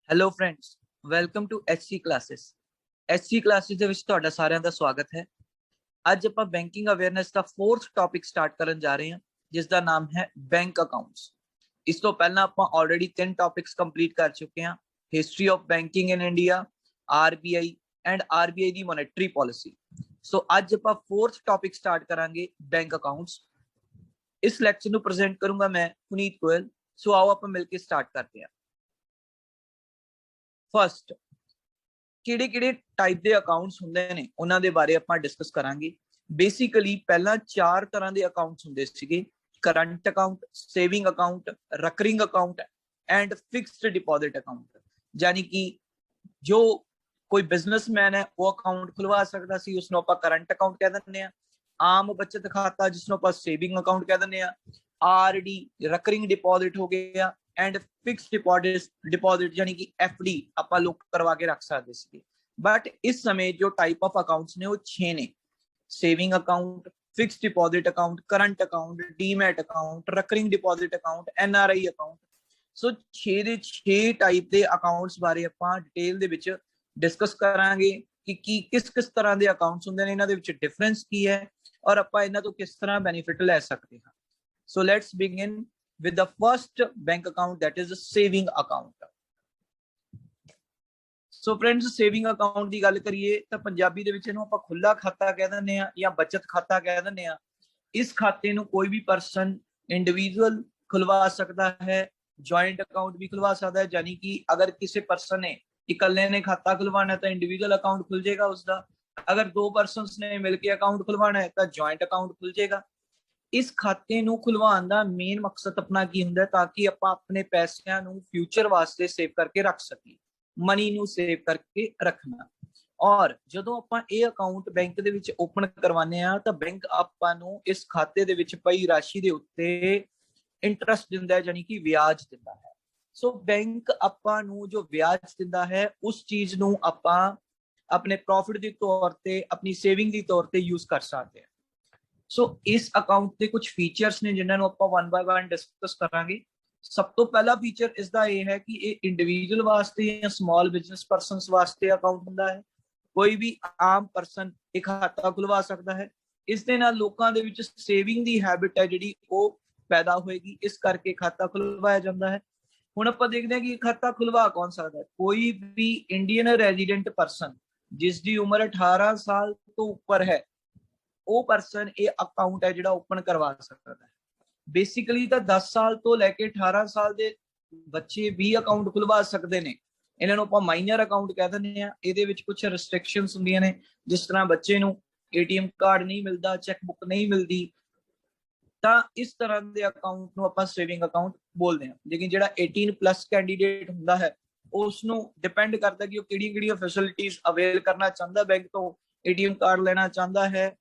Hello friends, welcome to HC classes. HC classes ਦੇ ਵਿੱਚ ਤੁਹਾਡਾ ਸਾਰਿਆਂ ਦਾ ਸਵਾਗਤ ਹੈ। ਅੱਜ ਆਪਾਂ ਬੈਂਕਿੰਗ ਅਵੇਅਰਨੈਸ ਦਾ 4th ਟੌਪਿਕ ਸਟਾਰਟ ਕਰਨ ਜਾ ਰਹੇ ਹਾਂ, ਜਿਸ ਦਾ ਨਾਮ ਹੈ ਬੈਂਕ ਅਕਾਊਂਟਸ। ਇਸ ਤੋਂ ਪਹਿਲਾਂ ਆਪਾਂ ਆਲਰੇਡੀ 3 ਟੌਪਿਕਸ ਕੰਪਲੀਟ ਕਰ ਚੁੱਕੇ ਹਾਂ। History of banking in India, RBI and RBI the ਮੋਨੇਟਰੀ policy. ਸੋ ਅੱਜ ਆਪਾਂ 4th ਟੌਪਿਕ ਸਟਾਰਟ ਕਰਾਂਗੇ, ਬੈਂਕ ਅਕਾਊਂਟਸ। ਇਸ ਲੈਕਚਰ ਨੂੰ ਪ੍ਰੈਜ਼ੈਂਟ ਕਰੂੰਗਾ ਮੈਂ, ਪੁਨੀਤ ਗੋਇਲ। ਸੋ ਆਓ ਆਪਾਂ ਮਿਲ ਕੇ ਸਟਾਰਟ ਕਰਦੇ ਹਾਂ। ਫਸਟ, ਕਿਹੜੇ ਟਾਈਪ ਦੇ ਅਕਾਊਂਟਸ ਹੁੰਦੇ ਨੇ ਉਹਨਾਂ ਦੇ ਬਾਰੇ ਆਪਾਂ ਡਿਸਕਸ ਕਰਾਂਗੇ। ਬੇਸਿਕਲੀ ਪਹਿਲਾਂ 4 ਤਰ੍ਹਾਂ ਦੇ ਅਕਾਊਂਟਸ ਹੁੰਦੇ ਸੀਗੇ: current account, saving account, recurring account and fixed deposit account. ਯਾਨੀ ਕਿ ਜੋ ਕੋਈ ਬਿਜ਼ਨਸਮੈਨ ਹੈ ਉਹ ਅਕਾਊਂਟ ਖੁਲਵਾ ਸਕਦਾ ਸੀ, ਉਸਨੂੰ ਆਪਾਂ ਕਰੰਟ ਅਕਾਊਂਟ ਕਹਿ ਦਿੰਦੇ ਆ। ਆਮ ਬਚਤ ਖਾਤਾ ਜਿਸਨੂੰ ਆਪਾਂ ਸੇਵਿੰਗ ਅਕਾਊਂਟ ਕਹਿ ਦਿੰਦੇ ਆ। RD ਰੈਕਰਿੰਗ ਡਿਪੋਜ਼ਿਟ ਹੋ ਗਿਆ ਐਂਡ ਫਿਕਸਡ ਡਿਪੋਜ਼ਿਟ ਯਾਨੀ ਕਿ FD ਆਪਾਂ ਲੋਕ ਕਰਵਾ ਕੇ ਰੱਖ ਸਕਦੇ ਸੀਗੇ। ਬਟ ਇਸ ਸਮੇਂ ਜੋ ਟਾਈਪ ਆਫ ਅਕਾਊਂਟਸ ਨੇ ਉਹ 6 ਨੇ: saving account, fixed deposit account, current account, demat account, recurring deposit account, NRI account. So 6 ਦੇ 6 ਟਾਈਪ ਦੇ ਅਕਾਊਂਟਸ ਬਾਰੇ ਆਪਾਂ ਡਿਟੇਲ ਦੇ ਵਿੱਚ ਡਿਸਕਸ ਕਰਾਂਗੇ ਕਿ ਕਿਸ ਤਰ੍ਹਾਂ ਦੇ ਅਕਾਊਂਟਸ ਹੁੰਦੇ ਨੇ, ਇਹਨਾਂ ਦੇ ਵਿੱਚ ਡਿਫਰੈਂਸ ਕੀ ਹੈ ਔਰ ਆਪਾਂ ਇਹਨਾਂ ਤੋਂ ਕਿਸ ਤਰ੍ਹਾਂ ਬੈਨੀਫਿਟ ਲੈ ਸਕਦੇ ਹਾਂ। So let's begin with the first bank account, that is a saving account. So friends, saving account ਦੀ ਗੱਲ ਕਰੀਏ ਤਾਂ ਪੰਜਾਬੀ ਦੇ ਵਿੱਚ ਇਹਨੂੰ ਆਪਾਂ ਖੁੱਲਾ ਖਾਤਾ ਕਹਿ ਦਿੰਦੇ ਆ ਜਾਂ ਬਚਤ ਖਾਤਾ ਕਹਿ ਦਿੰਦੇ ਆ। ਇਸ ਖਾਤੇ ਨੂੰ ਕੋਈ ਵੀ ਪਰਸਨ ਇੰਡੀਵਿਜੂਅਲ ਖੁਲਵਾ ਸਕਦਾ ਹੈ, ਜੁਆਇੰਟ ਅਕਾਊਂਟ ਵੀ ਖੁਲਵਾ ਸਕਦਾ ਹੈ। ਯਾਨੀ ਕਿ ਅਗਰ ਕਿਸੇ ਪਰਸਨ ਨੇ ਇਕੱਲੇ ਨੇ ਖਾਤਾ ਖੁਲਵਾਣਾ ਤਾਂ ਇੰਡੀਵਿਜੂਅਲ ਅਕਾਊਂਟ ਖੁੱਲ ਜਾਏਗਾ ਉਸਦਾ। ਅਗਰ 2 ਪਰਸਨਸ ਨੇ ਮਿਲ ਕੇ ਅਕਾਊਂਟ ਖੁਲਵਾਣਾ ਹੈ ਤਾਂ ਜੁਆਇੰਟ ਅਕਾਊਂਟ ਖੁੱਲ ਜਾਏਗਾ। ਇਸ ਖਾਤੇ ਨੂੰ ਖੁਲਵਾਉਣ ਦਾ ਮੇਨ ਮਕਸਦ ਆਪਣਾ ਕੀ ਹੁੰਦਾ ਹੈ, ਤਾਂ ਕਿ ਆਪਾਂ ਆਪਣੇ ਪੈਸਿਆਂ ਨੂੰ ਫਿਊਚਰ ਵਾਸਤੇ ਸੇਵ ਕਰਕੇ ਰੱਖ ਸਕੀਏ, ਮਨੀ ਨੂੰ ਸੇਵ ਕਰਕੇ ਰੱਖਣਾ। ਔਰ ਜਦੋਂ ਆਪਾਂ ਇਹ ਅਕਾਊਂਟ ਬੈਂਕ ਦੇ ਵਿੱਚ ਓਪਨ ਕਰਵਾਉਂਦੇ ਆ ਤਾਂ ਬੈਂਕ ਆਪਾਂ ਨੂੰ ਇਸ ਖਾਤੇ ਦੇ ਵਿੱਚ ਪਈ ਰਾਸ਼ੀ ਦੇ ਉੱਤੇ ਇੰਟਰਸਟ ਦਿੰਦਾ ਹੈ, ਯਾਨੀ ਕਿ ਵਿਆਜ ਦਿੰਦਾ ਹੈ। ਸੋ ਬੈਂਕ ਆਪਾਂ ਨੂੰ ਜੋ ਵਿਆਜ ਦਿੰਦਾ ਹੈ ਉਸ ਚੀਜ਼ ਨੂੰ ਆਪਾਂ ਆਪਣੇ ਪ੍ਰੋਫਿਟ ਦੇ ਤੌਰ ਤੇ, ਆਪਣੀ ਸੇਵਿੰਗ ਦੀ ਤੌਰ ਤੇ ਯੂਜ਼ ਕਰ ਸਕਦੇ ਹਾਂ। ਸੋ ਇਸ ਅਕਾਊਂਟ ਦੇ ਕੁਝ ਫੀਚਰਸ ਨੇ ਜਿਨ੍ਹਾਂ ਨੂੰ ਆਪਾਂ 1 ਬਾय 1 ਡਿਸਕਸ ਕਰਾਂਗੇ। ਸਭ ਤੋਂ ਪਹਿਲਾ ਫੀਚਰ ਇਸ ਦਾ ਇਹ ਹੈ ਕਿ ਇਹ ਇੰਡੀਵਿਜੂਅਲ ਵਾਸਤੇ ਜਾਂ ਸਮਾਲ ਬਿਜ਼ਨਸ ਪਰਸਨਸ ਵਾਸਤੇ ਅਕਾਊਂਟ ਹੁੰਦਾ ਹੈ। ਕੋਈ ਵੀ ਆਮ ਪਰਸਨ ਇਹ ਖਾਤਾ ਖੁਲਵਾ ਸਕਦਾ ਹੈ। ਇਸ ਦੇ ਨਾਲ ਲੋਕਾਂ ਦੇ ਵਿੱਚ ਸੇਵਿੰਗ ਦੀ ਹੈਬਿਟ ਹੈ ਜਿਹੜੀ ਉਹ ਪੈਦਾ ਹੋਏਗੀ, ਇਸ ਕਰਕੇ ਖਾਤਾ ਖੁਲਵਾਇਆ ਜਾਂਦਾ ਹੈ। ਹੁਣ ਆਪਾਂ ਦੇਖਦੇ ਹਾਂ ਕਿ ਖਾਤਾ ਖੁਲਵਾ ਕੌਣ ਸਕਦਾ ਹੈ। ਕੋਈ ਵੀ ਇੰਡੀਅਨ ਰੈਜ਼ੀਡੈਂਟ ਪਰਸਨ ਜਿਸ ਦੀ ਉਮਰ 18 ਸਾਲ ਤੋਂ ਉੱਪਰ ਹੈ, ਉਹ ਪਰਸਨ ਇਹ ਅਕਾਊਂਟ ਹੈ ਜਿਹੜਾ ਓਪਨ ਕਰਵਾ ਸਕਦਾ ਹੈ। ਬੇਸਿਕਲੀ ਤਾਂ 10 ਸਾਲ ਤੋਂ ਲੈ ਕੇ 18 ਸਾਲ ਦੇ ਬੱਚੇ ਵੀ ਅਕਾਊਂਟ ਖੁਲਵਾ ਸਕਦੇ ਨੇ। ਇਹਨਾਂ ਨੂੰ ਆਪਾਂ ਮਾਈਨਰ ਅਕਾਊਂਟ ਕਹਿ ਦਿੰਦੇ ਆ। ਇਹਦੇ ਵਿੱਚ ਕੁਝ ਰਿਸਟ੍ਰਿਕਸ਼ਨਸ ਹੁੰਦੀਆਂ ਨੇ, ਜਿਸ ਤਰ੍ਹਾਂ ਬੱਚੇ ਨੂੰ ATM ਕਾਰਡ ਨਹੀਂ ਮਿਲਦਾ, ਚੈੱਕ ਬੁੱਕ ਨਹੀਂ ਮਿਲਦੀ, ਤਾਂ ਇਸ ਤਰ੍ਹਾਂ ਦੇ ਅਕਾਊਂਟ ਨੂੰ ਆਪਾਂ ਸੇਵਿੰਗ ਅਕਾਊਂਟ ਬੋਲਦੇ ਹਾਂ। ਲੇਕਿਨ ਜਿਹੜਾ 18+ ਕੈਂਡੀਡੇਟ ਹੁੰਦਾ ਹੈ ਉਸ ਨੂੰ ਡਿਪੈਂਡ ਕਰਦਾ ਕਿ ਉਹ ਕਿਹੜੀਆਂ ਫੈਸਿਲਿਟੀਜ਼ ਅਵੇਲ ਕਰਨਾ ਚਾਹੁੰਦਾ ਬੈਂਕ ਤੋਂ। ATM ਕਾਰਡ ਲੈਣਾ ਚਾਹੁੰਦਾ ਹੈ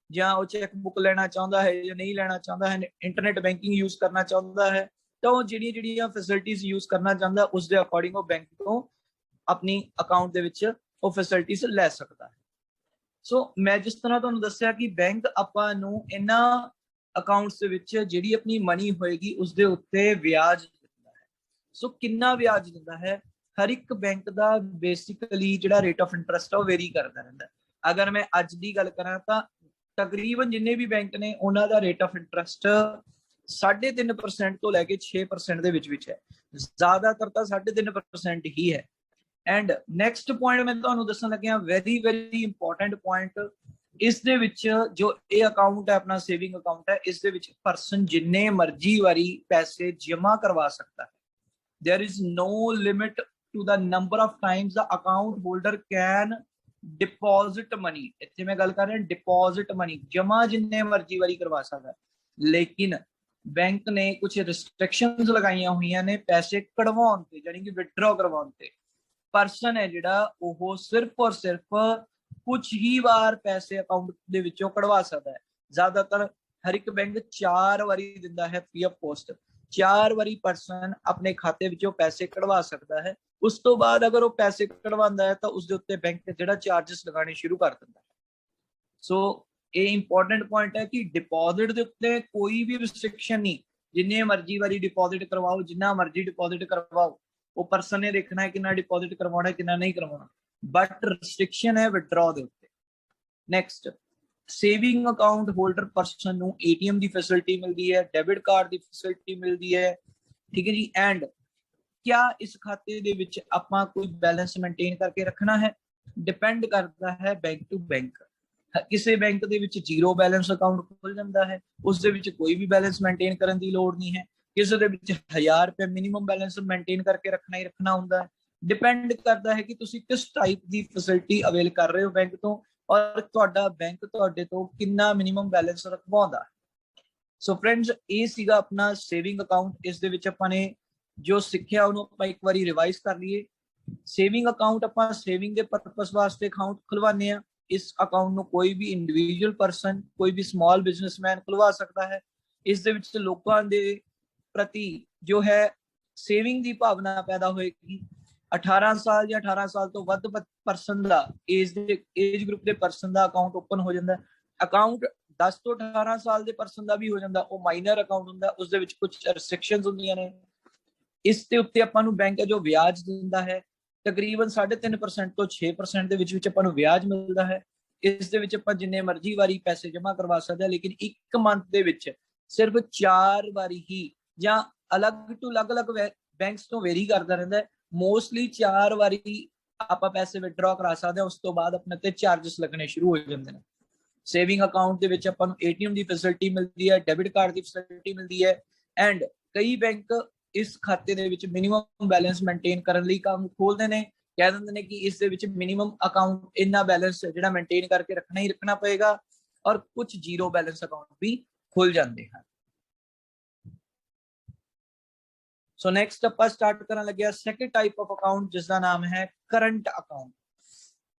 ਜਾਂ ਉਹ ਚੈੱਕ ਬੁੱਕ ਲੈਣਾ ਚਾਹੁੰਦਾ ਹੈ ਜਾਂ ਨਹੀਂ ਲੈਣਾ ਚਾਹੁੰਦਾ ਹੈ, ਇੰਟਰਨੈਟ ਬੈਂਕਿੰਗ ਯੂਜ਼ ਕਰਨਾ ਚਾਹੁੰਦਾ ਹੈ, ਤਾਂ ਉਹ ਜਿਹੜੀਆਂ ਫੈਸਿਲਿਟੀਜ਼ ਯੂਜ਼ ਕਰਨਾ ਚਾਹੁੰਦਾ ਉਸ ਦੇ ਅਕੋਰਡਿੰਗ ਉਹ ਬੈਂਕ ਤੋਂ ਆਪਣੀ ਅਕਾਊਂਟ ਦੇ ਵਿੱਚ ਉਹ ਫੈਸਿਲਿਟੀਜ਼ ਲੈ ਸਕਦਾ ਹੈ। ਸੋ ਮੈਂ ਜਿਸ ਤਰ੍ਹਾਂ ਤੁਹਾਨੂੰ ਦੱਸਿਆ ਕਿ ਬੈਂਕ ਆਪਾਂ ਨੂੰ ਇਹਨਾਂ ਅਕਾਊਂਟਸ ਦੇ ਵਿੱਚ ਜਿਹੜੀ ਆਪਣੀ ਮਨੀ ਹੋਏਗੀ ਉਸ ਦੇ ਉੱਤੇ ਵਿਆਜ ਦਿੰਦਾ ਹੈ। ਸੋ ਕਿੰਨਾ ਵਿਆਜ ਦਿੰਦਾ ਹੈ? ਹਰ ਇੱਕ ਬੈਂਕ ਦਾ ਬੇਸਿਕਲੀ ਜਿਹੜਾ ਰੇਟ ਆਫ ਇੰਟਰਸਟ ਹੈ ਉਹ ਵੇਰੀ ਕਰਦਾ ਰਹਿੰਦਾ। ਅਗਰ ਮੈਂ ਅੱਜ ਦੀ ਗੱਲ ਕਰਾਂ ਤਾਂ ਤਕਰੀਬਨ ਜਿੰਨੇ ਵੀ ਬੈਂਕ ਨੇ ਉਹਨਾਂ ਦਾ ਰੇਟ ਆਫ ਇੰਟਰਸਟ 3.5% ਤੋਂ ਲੈ ਕੇ 6% ਦੇ ਵਿੱਚ ਹੈ। ਜ਼ਿਆਦਾਤਰ ਤਾਂ 3.5% ਹੀ ਹੈ। ਐਂਡ ਨੈਕਸਟ ਪੁਆਇੰਟ ਮੈਂ ਤੁਹਾਨੂੰ ਦੱਸਣ ਲੱਗਿਆ, ਵੈਰੀ ਇੰਪੋਰਟੈਂਟ ਪੁਆਇੰਟ। ਇਸ ਦੇ ਵਿੱਚ ਜੋ ਇਹ ਅਕਾਊਂਟ ਹੈ ਆਪਣਾ ਸੇਵਿੰਗ ਅਕਾਊਂਟ ਹੈ, ਇਸ ਦੇ ਵਿੱਚ ਪਰਸਨ ਜਿੰਨੇ ਮਰਜ਼ੀ ਵਾਰੀ ਪੈਸੇ ਜਮ੍ਹਾਂ ਕਰਵਾ ਸਕਦਾ ਹੈ। there is no limit to the number of times the account holder can deposit money। ਇੱਥੇ ਮੈਂ ਗੱਲ ਕਰ ਰਿਹਾ ਡਿਪੋਜ਼ਿਟ ਮਨੀ, ਜਮਾ ਜਿੰਨੇ ਮਰਜ਼ੀ ਵਾਰੀ ਕਰਵਾ ਸਕਦਾ। ਲੇਕਿਨ ਬੈਂਕ ਨੇ ਕੁਝ ਰਿਸਟ੍ਰਿਕਸ਼ਨਸ ਲਗਾਈਆਂ ਹੋਈਆਂ ਨੇ ਪੈਸੇ ਕਢਵਾਉਣ ਤੇ, ਯਾਨੀ ਕਿ ਵਿਡਰਾਅ ਕਰਵਾਉਣ ਤੇ। ਪਰਸਨ ਹੈ ਜਿਹੜਾ ਉਹ ਸਿਰਫ ਔਰ ਸਿਰਫ ਕੁਝ ਹੀ ਵਾਰ ਪੈਸੇ ਅਕਾਊਂਟ ਦੇ ਵਿੱਚੋਂ ਕਢਵਾ ਸਕਦਾ ਹੈ। ਜ਼ਿਆਦਾਤਰ ਹਰ ਇੱਕ ਬੈਂਕ 4 ਵਾਰੀ ਦਿੰਦਾ ਹੈ ਫ੍ਰੀ ਆਫ ਕੋਸਟ। 4 ਵਾਰੀ ਪਰਸਨ ਆਪਣੇ ਖਾਤੇ ਵਿੱਚੋਂ ਪੈਸੇ ਕਢਵਾ ਸਕਦਾ ਹੈ। ਉਸ ਤੋਂ ਬਾਅਦ ਅਗਰ ਉਹ ਪੈਸੇ ਕਢਵਾਉਂਦਾ ਹੈ ਤਾਂ ਉਸਦੇ ਉੱਤੇ ਬੈਂਕ ਜਿਹੜਾ ਚਾਰजेस ਲਗਾਉਣੇ ਸ਼ੁਰੂ ਕਰ ਦਿੰਦਾ ਹੈ। ਸੋ ਇਹ ਇੰਪੋਰਟੈਂਟ ਪੁਆਇੰਟ ਹੈ ਕਿ ਡਿਪੋਜ਼ਿਟ ਦੇ ਉੱਤੇ ਕੋਈ ਵੀ ਰਿਸਟ੍ਰਿਕਸ਼ਨ ਨਹੀਂ। ਜਿੰਨੇ ਮਰਜ਼ੀ ਵਾਰੀ ਡਿਪੋਜ਼ਿਟ ਕਰਵਾਓ, ਜਿੰਨਾ ਮਰਜ਼ੀ ਡਿਪੋਜ਼ਿਟ ਕਰਵਾਓ, वो परसन ने देखना है कितना डिपॉजिट करवाना है कितना नहीं करवाना, बट रिस्ट्रिक्शन है विथड्रॉ दे उत्ते। Next saving account holder person ਨੂੰ ATM ਦੀ फैसिलिटी मिलती है, डेबिट कार्ड ਦੀ फैसिलिटी मिलती है, ठीक है जी। एंड क्या इस खाते ਦੇ ਵਿੱਚ ਆਪਾਂ ਕੋਈ बैलेंस मेनटेन करके रखना है, डिपेंड करता है बैंक टू बैंक। ਕਿਸੇ ਬੈਂਕ ਦੇ ਵਿੱਚ ਜ਼ੀਰੋ ਬੈਲੈਂਸ ਅਕਾਊਂਟ ਖੁੱਲ ਜਾਂਦਾ ਹੈ, ਉਸ ਦੇ ਵਿੱਚ ਕੋਈ ਵੀ ਬੈਲੈਂਸ ਮੇਨਟੇਨ ਕਰਨ ਦੀ ਲੋੜ ਨਹੀਂ ਹੈ। ਕਿਸੇ ਦੇ ਵਿੱਚ 1000 ਰੁਪਏ ਮਿਨੀਮਮ ਬੈਲੈਂਸ ਮੇਨਟੇਨ ਕਰਕੇ ਰੱਖਣਾ ਹੀ ਰੱਖਣਾ ਹੁੰਦਾ ਹੈ। ਡਿਪੈਂਡ ਕਰਦਾ ਹੈ ਕਿ ਤੁਸੀਂ ਕਿਸ ਟਾਈਪ ਦੀ ਫੈਸਿਲਿਟੀ ਅਵੇਲ ਕਰ ਰਹੇ ਹੋ ਬੈਂਕ ਤੋਂ, ਔਰ ਤੁਹਾਡਾ ਬੈਂਕ ਤੁਹਾਡੇ ਤੋਂ ਕਿੰਨਾ ਮਿਨੀਮਮ ਬੈਲੈਂਸ ਰਖਵਾਉਂਦਾ ਹੈ। ਸੋ ਫਰੈਂਡਸ, ਇਹ ਸੀਗਾ ਆਪਣਾ ਸੇਵਿੰਗ ਅਕਾਊਂਟ। ਇਸ ਦੇ ਵਿੱਚ ਆਪਾਂ ਨੇ ਜੋ ਸਿੱਖਿਆ ਉਹਨੂੰ ਆਪਾਂ ਇੱਕ ਵਾਰੀ ਰਿਵਾਈਜ਼ ਕਰ ਲਈਏ। ਸੇਵਿੰਗ ਅਕਾਊਂਟ ਆਪਾਂ ਸੇਵਿੰਗ ਦੇ ਪਰਪਸ ਵਾਸਤੇ ਅਕਾਊਂਟ ਖੁਲਵਾਉਂਦੇ ਆ। इस अकाउंट ਨੂੰ ਕੋਈ ਵੀ ਇੰਡੀਵਿਜੂਅਲ ਪਰਸਨ, ਕੋਈ ਵੀ ਸਮਾਲ ਬਿਜ਼ਨਸਮੈਨ ਖੁਲਵਾ ਸਕਦਾ ਹੈ। ਇਸ ਦੇ ਵਿੱਚ ਲੋਕਾਂ ਦੇ ਪ੍ਰਤੀ ਜੋ ਹੈ ਸੇਵਿੰਗ ਦੀ ਭਾਵਨਾ ਪੈਦਾ ਹੋਏਗੀ। 18 ਸਾਲ ਜਾਂ 18 ਸਾਲ ਤੋਂ ਵੱਧ ਪਰਸਨ ਦਾ ਏਜ ਗਰੁੱਪ ਦੇ ਪਰਸਨ ਦਾ ਅਕਾਊਂਟ ਓਪਨ ਹੋ ਜਾਂਦਾ ਹੈ। ਅਕਾਊਂਟ 10 ਤੋਂ 18 ਸਾਲ ਦੇ ਪਰਸਨ ਦਾ ਵੀ ਹੋ ਜਾਂਦਾ, ਉਹ ਮਾਈਨਰ ਅਕਾਊਂਟ ਹੁੰਦਾ, ਉਸ ਦੇ ਵਿੱਚ ਕੁਝ ਰਿਸਟ੍ਰਿਕਸ਼ਨਸ ਹੁੰਦੀਆਂ ਨੇ। ਇਸ ਦੇ ਉੱਤੇ ਆਪਾਂ ਨੂੰ ਬੈਂਕ ਜੋ ਵਿਆਜ ਦਿੰਦਾ ਹੈ ਤਕਰੀਬਨ 3.5% ਤੋਂ 6% ਦੇ ਵਿੱਚ ਆਪਾਂ ਨੂੰ ਵਿਆਜ ਮਿਲਦਾ ਹੈ। ਇਸ ਦੇ ਵਿੱਚ ਆਪਾਂ ਜਿੰਨੇ ਮਰਜ਼ੀ ਵਾਰੀ ਪੈਸੇ ਜਮ੍ਹਾਂ ਕਰਵਾ ਸਕਦੇ ਹਾਂ, ਲੇਕਿਨ ਇੱਕ ਮੰਥ ਦੇ ਵਿੱਚ ਸਿਰਫ 4 ਵਾਰੀ ਹੀ, ਜਾਂ ਅਲੱਗ ਤੋਂ ਅਲੱਗ ਬੈਂਕਸ ਤੋਂ ਵੇਰੀ ਕਰਦਾ ਰਹਿੰਦਾ ਹੈ। ਮੋਸਟਲੀ 4 ਵਾਰੀ ਆਪਾਂ ਪੈਸੇ ਵਿਡਰਾਅ ਕਰਾ ਸਕਦੇ ਹਾਂ, ਉਸ ਤੋਂ ਬਾਅਦ ਆਪਣੇ ਤੇ ਚਾਰजेस ਲੱਗਣੇ ਸ਼ੁਰੂ ਹੋ ਜਾਂਦੇ ਨੇ। ਸੇਵਿੰਗ ਅਕਾਊਂਟ ਦੇ ਵਿੱਚ ਆਪਾਂ ਨੂੰ ATM ਦੀ ਫੈਸਿਲਿਟੀ ਮਿਲਦੀ ਹੈ, ਡੈਬਿਟ ਕਾਰਡ ਦੀ ਫੈਸਿਲਿਟੀ ਮਿਲਦੀ ਹੈ, ਐਂਡ ਕਈ ਬੈਂਕ ਇਸ ਖਾਤੇ ਦੇ ਵਿੱਚ ਮਿਨੀਮਮ ਬੈਲੈਂਸ ਮੇਨਟੇਨ ਕਰਨ ਲਈ ਕੰਮ ਖੋਲਦੇ ਨੇ। ਕਹਿ ਦਿੰਦੇ ਨੇ ਕਿ ਇਸ ਦੇ ਵਿੱਚ ਮਿਨੀਮਮ ਅਕਾਊਂਟ ਇੰਨਾ ਬੈਲੈਂਸ ਜਿਹੜਾ ਮੇਨਟੇਨ ਕਰਕੇ ਰੱਖਣਾ ਹੀ ਰੱਖਣਾ ਪਏਗਾ, ਔਰ ਕੁਝ ਜ਼ੀਰੋ ਬੈਲੈਂਸ ਅਕਾਊਂਟ ਵੀ ਖੁੱਲ ਜਾਂਦੇ ਹਨ। ਸੋ ਨੈਕਸਟ ਆਪਾਂ ਸਟਾਰਟ ਕਰਨ ਲੱਗਿਆ ਸੈਕੰਡ ਟਾਈਪ ਆਫ ਅਕਾਊਂਟ, ਜਿਸ ਦਾ ਨਾਮ ਹੈ ਕਰੰਟ ਅਕਾਊਂਟ।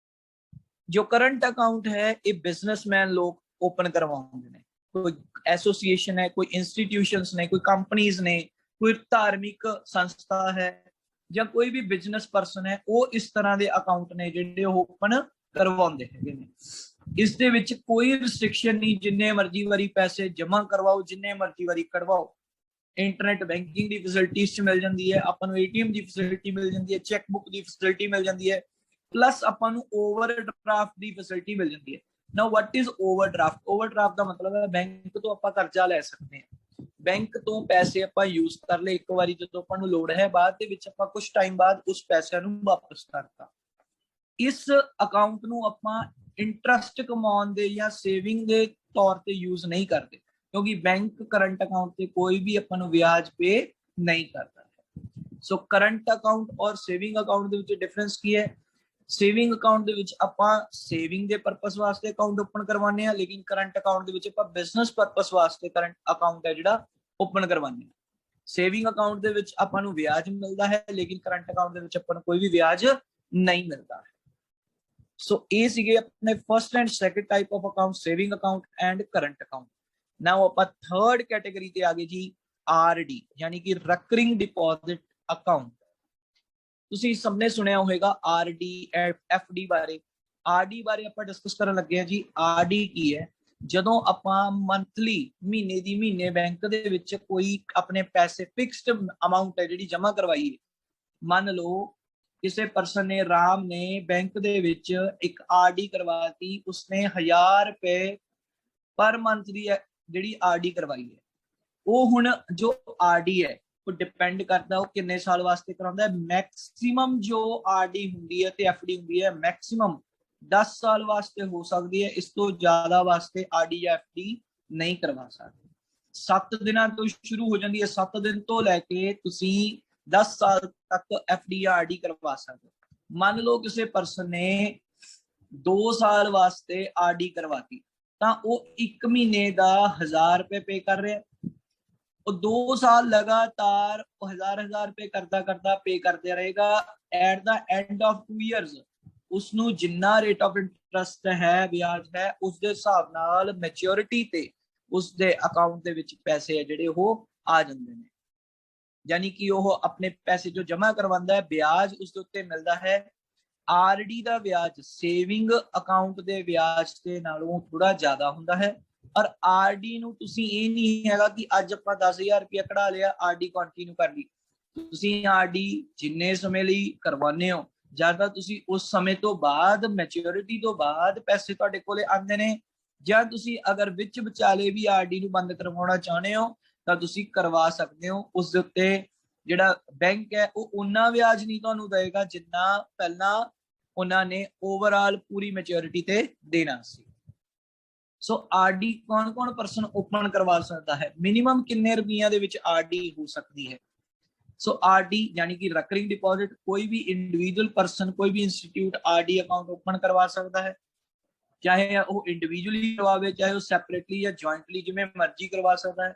ਜੋ ਕਰੰਟ ਅਕਾਊਂਟ ਹੈ ਇਹ ਬਿਜ਼ਨਸਮੈਨ ਲੋਕ ਓਪਨ ਕਰਵਾਉਂਦੇ ਨੇ। ਕੋਈ ਐਸੋਸੀਏਸ਼ਨ ਹੈ, ਕੋਈ ਇੰਸਟੀਟਿਊਸ਼ਨਸ ਨੇ, ਕੋਈ ਕੰਪਨੀਆਂ ਨੇ, ਕੋਈ ਧਾਰਮਿਕ ਸੰਸਥਾ ਹੈ, ਜਾਂ ਕੋਈ ਵੀ ਬਿਜ਼ਨਸ ਪਰਸਨ ਹੈ, ਉਹ ਇਸ ਤਰ੍ਹਾਂ ਦੇ ਅਕਾਊਂਟ ਨੇ ਜਿਹੜੇ ਉਹ ਓਪਨ ਕਰਵਾਉਂਦੇ ਹੈਗੇ ਨੇ। ਇਸ ਦੇ ਵਿੱਚ ਕੋਈ ਰਿਸਟ੍ਰਿਕਸ਼ਨ ਨਹੀਂ, ਜਿੰਨੇ ਮਰਜ਼ੀ ਵਾਰੀ ਪੈਸੇ ਜਮ੍ਹਾਂ ਕਰਵਾਓ, ਜਿੰਨੇ ਮਰਜ਼ੀ ਵਾਰੀ ਕਢਵਾਓ। ਇੰਟਰਨੈਟ ਬੈਂਕਿੰਗ ਦੀ ਫੈਸਿਲਿਟੀਜ਼ ਚ ਮਿਲ ਜਾਂਦੀ ਹੈ, ਆਪਾਂ ਨੂੰ ATM ਦੀ ਫੈਸਿਲਿਟੀ ਮਿਲ ਜਾਂਦੀ ਹੈ, ਚੈੱਕ ਬੁੱਕ ਦੀ ਫੈਸਿਲਿਟੀ ਮਿਲ ਜਾਂਦੀ ਹੈ, ਪਲੱਸ ਆਪਾਂ ਨੂੰ ਓਵਰਡਰਾਫਟ ਦੀ ਫੈਸਿਲਿਟੀ ਮਿਲ ਜਾਂਦੀ ਹੈ। ਨਾਓ ਵਾਟ ਇਜ਼ ਓਵਰਡਰਾਫਟ? ਓਵਰਡਰਾਫਟ ਦਾ ਮਤਲਬ ਹੈ ਬੈਂਕ ਤੋਂ ਆਪਾਂ ਕਰਜ਼ਾ ਲੈ ਸਕਦੇ ਹਾਂ। ਬੈਂਕ ਤੋਂ ਪੈਸੇ ਆਪਾਂ ਯੂਜ਼ ਕਰ ਲਏ ਇੱਕ ਵਾਰੀ ਜਦੋਂ ਆਪਾਂ ਨੂੰ ਲੋੜ ਹੈ, ਬਾਅਦ ਦੇ ਵਿੱਚ ਆਪਾਂ ਕੁਝ ਟਾਈਮ ਬਾਅਦ ਉਸ ਪੈਸਿਆਂ ਨੂੰ ਵਾਪਸ ਕਰਤਾ। ਇਸ ਅਕਾਊਂਟ ਨੂੰ ਆਪਾਂ ਇੰਟਰਸਟ ਕਮਾਉਣ ਦੇ ਜਾਂ ਸੇਵਿੰਗ ਦੇ ਤੌਰ ਤੇ ਯੂਜ਼ ਨਹੀਂ ਕਰਦੇ, ਕਿਉਂਕਿ ਬੈਂਕ ਕਰੰਟ ਅਕਾਊਂਟ ਤੇ ਕੋਈ ਵੀ ਆਪਾਂ ਨੂੰ ਵਿਆਜ ਪੇ ਨਹੀਂ ਕਰਦਾ। ਸੋ ਕਰੰਟ ਅਕਾਊਂਟ ਔਰ ਸੇਵਿੰਗ ਅਕਾਊਂਟ ਦੇ ਵਿੱਚ ਡਿਫਰੈਂਸ ਕੀ ਹੈ? ਸੇਵਿੰਗ ਅਕਾਊਂਟ ਦੇ ਵਿੱਚ ਆਪਾਂ ਸੇਵਿੰਗ ਦੇ ਪਰਪਸ ਵਾਸਤੇ ਅਕਾਊਂਟ ਓਪਨ ਕਰਵਾਉਂਦੇ ਆ, ਲੇਕਿਨ ਕਰੰਟ ਅਕਾਊਂਟ ਦੇ ਵਿੱਚ ਆਪਾਂ ਬਿਜ਼ਨਸ ਪਰਪਸ ਵਾਸਤੇ ਕਰੰਟ ਅਕਾਊਂਟ ਹੈ ਜਿਹੜਾ ਓਪਨ ਕਰਵਾਉਂਦੇ ਆ। ਸੇਵਿੰਗ ਅਕਾਊਂਟ ਦੇ ਵਿੱਚ ਆਪਾਂ ਨੂੰ ਵਿਆਜ ਮਿਲਦਾ ਹੈ, ਲੇਕਿਨ ਕਰੰਟ ਅਕਾਊਂਟ ਦੇ ਵਿੱਚ ਆਪਾਂ ਨੂੰ ਕੋਈ ਵੀ ਵਿਆਜ ਨਹੀਂ ਮਿਲਦਾ ਹੈ। ਸੋ ਇਹ ਸੀਗੇ ਆਪਣੇ first and second type of account, saving account and current account. Now ਆਪਾਂ ਥਰਡ ਕੈਟੇਗਰੀ ਤੇ ਆ ਗਏ ਜੀ, RD ਯਾਨੀ ਕਿ ਰੈਕਰਿੰਗ ਡਿਪੋਜ਼ਿਟ ਅਕਾਊਂਟ। ਤੁਸੀਂ ਸਭ ਨੇ ਸੁਣਿਆ ਹੋਵੇਗਾ RD FD ਬਾਰੇ। RD ਬਾਰੇ ਆਪਾਂ ਡਿਸਕਸ ਕਰਨ ਲੱਗੇ ਆ ਜੀ। RD ਕੀ ਹੈ? ਜਦੋਂ ਆਪਾਂ ਮੰਥਲੀ ਮਹੀਨੇ ਦੀ ਮਹੀਨੇ ਬੈਂਕ ਦੇ ਵਿੱਚ ਕੋਈ ਆਪਣੇ ਪੈਸੇ ਫਿਕਸਡ ਅਮਾਉਂਟ ਹੈ ਜਿਹੜੀ ਜਮ੍ਹਾਂ ਕਰਵਾਈਏ। ਮੰਨ ਲਓ ਕਿਸੇ ਪਰਸਨ ਨੇ, ਰਾਮ ਨੇ ਬੈਂਕ ਦੇ ਵਿੱਚ ਇੱਕ RD ਕਰਵਾਤੀ, ਉਸਨੇ 1000 ਰੁਪਏ ਪਰ ਮੰਥ ਦੀ ਜਿਹੜੀ RD ਕਰਵਾਈ ਹੈ। ਉਹ ਹੁਣ ਜੋ RD ਹੈ ਉਹ ਡਿਪੈਂਡ ਕਰਦਾ ਉਹ ਕਿੰਨੇ ਸਾਲ ਵਾਸਤੇ ਕਰਾਉਂਦਾ ਹੈ। ਮੈਕਸਿਮਮ ਜੋ RD ਹੁੰਦੀ ਹੈ ਤੇ FD ਹੁੰਦੀ ਹੈ ਮੈਕਸਿਮਮ 10 ਸਾਲ ਵਾਸਤੇ ਹੋ ਸਕਦੀ ਹੈ, ਇਸ ਤੋਂ ਜ਼ਿਆਦਾ ਵਾਸਤੇ RD ਜਾਂ FD ਨਹੀਂ ਕਰਵਾ ਸਕਦੇ। 7 ਦਿਨਾਂ ਤੋਂ ਸ਼ੁਰੂ ਹੋ ਜਾਂਦੀ ਹੈ, 7 ਦਿਨ ਤੋਂ ਲੈ ਕੇ ਤੁਸੀਂ 10 ਸਾਲ ਤੱਕ FD ਜਾਂ RD ਕਰਵਾ ਸਕਦੇ ਹੋ। ਮੰਨ ਲਓ ਕਿਸੇ ਪਰਸਨ ਨੇ 2 ਸਾਲ ਵਾਸਤੇ RD ਕਰਵਾਤੀ, ਤਾਂ ਉਹ 1 ਮਹੀਨੇ ਦਾ 1000 ਰੁਪਏ ਪੇ ਕਰ ਰਿਹਾ। ਉਹ 2 ਸਾਲ ਲਗਾਤਾਰ 1000 ਰੁਪਏ ਕਰਦਾ ਪੇ ਕਰਦੇ ਰਹੇਗਾ। At the end of 2 years ਉਸਨੂੰ ਜਿੰਨਾ ਰੇਟ ਆਫ ਇੰਟਰਸਟ ਹੈ, ਵਿਆਜ ਹੈ, ਉਸ ਦੇ ਹਿਸਾਬ ਨਾਲ ਮੈਚਿਓਰਿਟੀ ਤੇ ਉਸਦੇ ਅਕਾਊਂਟ ਦੇ ਵਿੱਚ ਪੈਸੇ ਹੈ ਜਿਹੜੇ ਉਹ ਆ ਜਾਂਦੇ ਨੇ। ਯਾਨੀ ਕਿ ਉਹ ਆਪਣੇ ਪੈਸੇ ਜੋ ਜਮ੍ਹਾਂ ਕਰਵਾਉਂਦਾ ਹੈ, ਵਿਆਜ ਉਸ ਦੇ ਉੱਤੇ ਮਿਲਦਾ ਹੈ। RD ਦਾ ਵਿਆਜ ਸੇਵਿੰਗ ਅਕਾਊਂਟ ਦੇ ਵਿਆਜ ਦੇ ਨਾਲੋਂ ਥੋੜਾ ਜ਼ਿਆਦਾ ਹੁੰਦਾ ਹੈ। ਔਰ RD ਨੂੰ ਤੁਸੀਂ ਇਹ ਨਹੀਂ ਹੈਗਾ ਕਿ ਅੱਜ ਆਪਾਂ 10000 ਰੁਪਇਆ ਕਢਾ ਲਿਆ, RD ਕੰਟੀਨਿਊ ਕਰ ਲਈ। ਤੁਸੀਂ ਆਰਡੀ ਜਿੰਨੇ ਸਮੇਂ ਲਈ ਕਰਵਾਉਂਦੇ ਹੋ, ਜਾਂ ਤਾਂ ਤੁਸੀਂ ਉਸ ਸਮੇਂ ਤੋਂ ਬਾਅਦ ਮੈਚਿਓਰਿਟੀ ਤੋਂ ਬਾਅਦ ਪੈਸੇ ਤੁਹਾਡੇ ਕੋਲੇ ਆਉਂਦੇ ਨੇ, ਜਾਂ ਤੁਸੀਂ ਅਗਰ ਵਿੱਚ ਵਿਚਾਲੇ ਵੀ ਆਰਡੀ ਨੂੰ ਬੰਦ ਕਰਵਾਉਣਾ ਚਾਹੁੰਦੇ ਹੋ ਤਾਂ ਤੁਸੀਂ ਕਰਵਾ ਸਕਦੇ ਹੋ। ਉਸ ਦੇ ਉੱਤੇ ਜਿਹੜਾ ਬੈਂਕ ਹੈ ਉਹ ਉਨਾ ਵਿਆਜ ਨਹੀਂ ਤੁਹਾਨੂੰ ਦੇਗਾ ਜਿੰਨਾ ਪਹਿਲਾਂ ਉਹਨਾਂ ਨੇ ਓਵਰਆਲ ਪੂਰੀ ਮੈਚਿਓਰਿਟੀ ਤੇ ਦੇਣਾ ਸੀ। ਸੋ ਆਰਡੀ ਕੌਣ ਪਰਸਨ ਓਪਨ ਕਰਵਾ ਸਕਦਾ ਹੈ? ਮਿਨੀਮਮ ਕਿੰਨੇ ਰੁਪਈਆਂ ਦੇ ਵਿੱਚ ਆਰਡੀ ਹੋ ਸਕਦੀ ਹੈ? ਸੋ ਆਰਡੀ यानी कि रिकरिंग डिपॉजिट कोई भी इंडिविजुअल पर्सन, कोई भी इंस्टीट्यूट आरडी अकाउंट ओपन करवा सकता है, चाहे वो इंडिविजुअली करवावे चाहे वो सैपरेटली या जॉइंटली जिवें मर्जी करवा सकता है।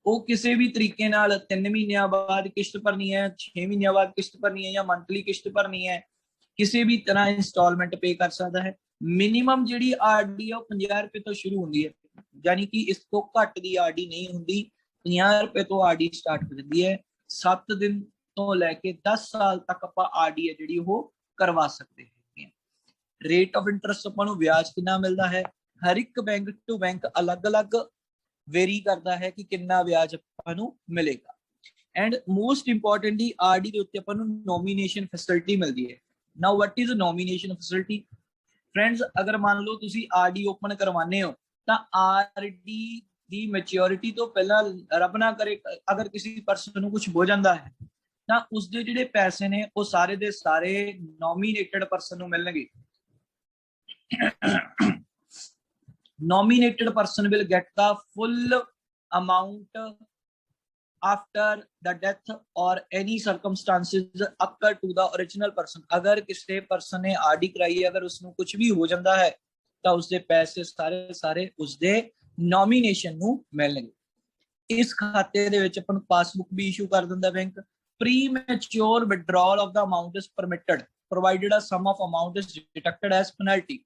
वो किसी भी तरीके नाल 3 महीनों बाद किश्त भरनी है, 6 महीनों बाद किश्त भरनी है या मंथली किश्त भरनी है, किसी भी तरह इंस्टॉलमेंट पे कर सकता है। मिनिमम जिहड़ी आरडी है 50 रुपए तो शुरू होंदी है, यानी कि इस तो घट दी आरडी नहीं होंदी। 50 रुपए तो आरडी स्टार्ट हो जाती है। 7 दिन तो लैके 10 साल तक आप आरडी है जिहड़ी वो करवा सकते हैं। रेट ऑफ इंटरेस्ट अपन नूं ब्याज कितना मिलता है? हर एक बैंक टू बैंक अलग अलग वेरी करता है कि कितना ब्याज अपन नूं मिलेगा। एंड मोस्ट इंपॉर्टेंटली आरडी दे उत्ते अपन नूं नॉमिनेशन फैसिलिटी मिलती है। Now what is nomination facility? Friends, अगर मान लो तुसी आरडी ओपन करवाने हो तो आरडी दी मैच्योरिटी तो पहला रब ना करे अगर किसी परसन नूं कुछ हो जाता है ਤਾਂ ਉਸਦੇ ਜਿਹੜੇ ਪੈਸੇ ਨੇ ਉਹ ਸਾਰੇ ਦੇ ਸਾਰੇ ਨੋਮੀਨੇਟਡ ਪਰਸਨ ਨੂੰ ਮਿਲਣਗੇ। nominated person will get the full amount after the death or any circumstances occur to the original person। अगर किसी पर्सन ने आरडी कराई है, अगर उसਨੂੰ कुछ भी हो ਜਾਂਦਾ ਹੈ ਤਾਂ ਉਸਦੇ ਪੈਸੇ ਸਾਰੇ ਉਸਦੇ ਨੋਮੀਨੇਸ਼ਨ ਨੂੰ ਮਿਲਣਗੇ। ਇਸ ਖਾਤੇ ਦੇ ਵਿੱਚ ਆਪਾਂ ਨੂੰ ਪਾਸਬੁੱਕ ਵੀ ਇਸ਼ੂ ਕਰ ਦਿੰਦਾ bank. premature withdrawal of the amount is permitted provided a sum of amount is deducted as penalty।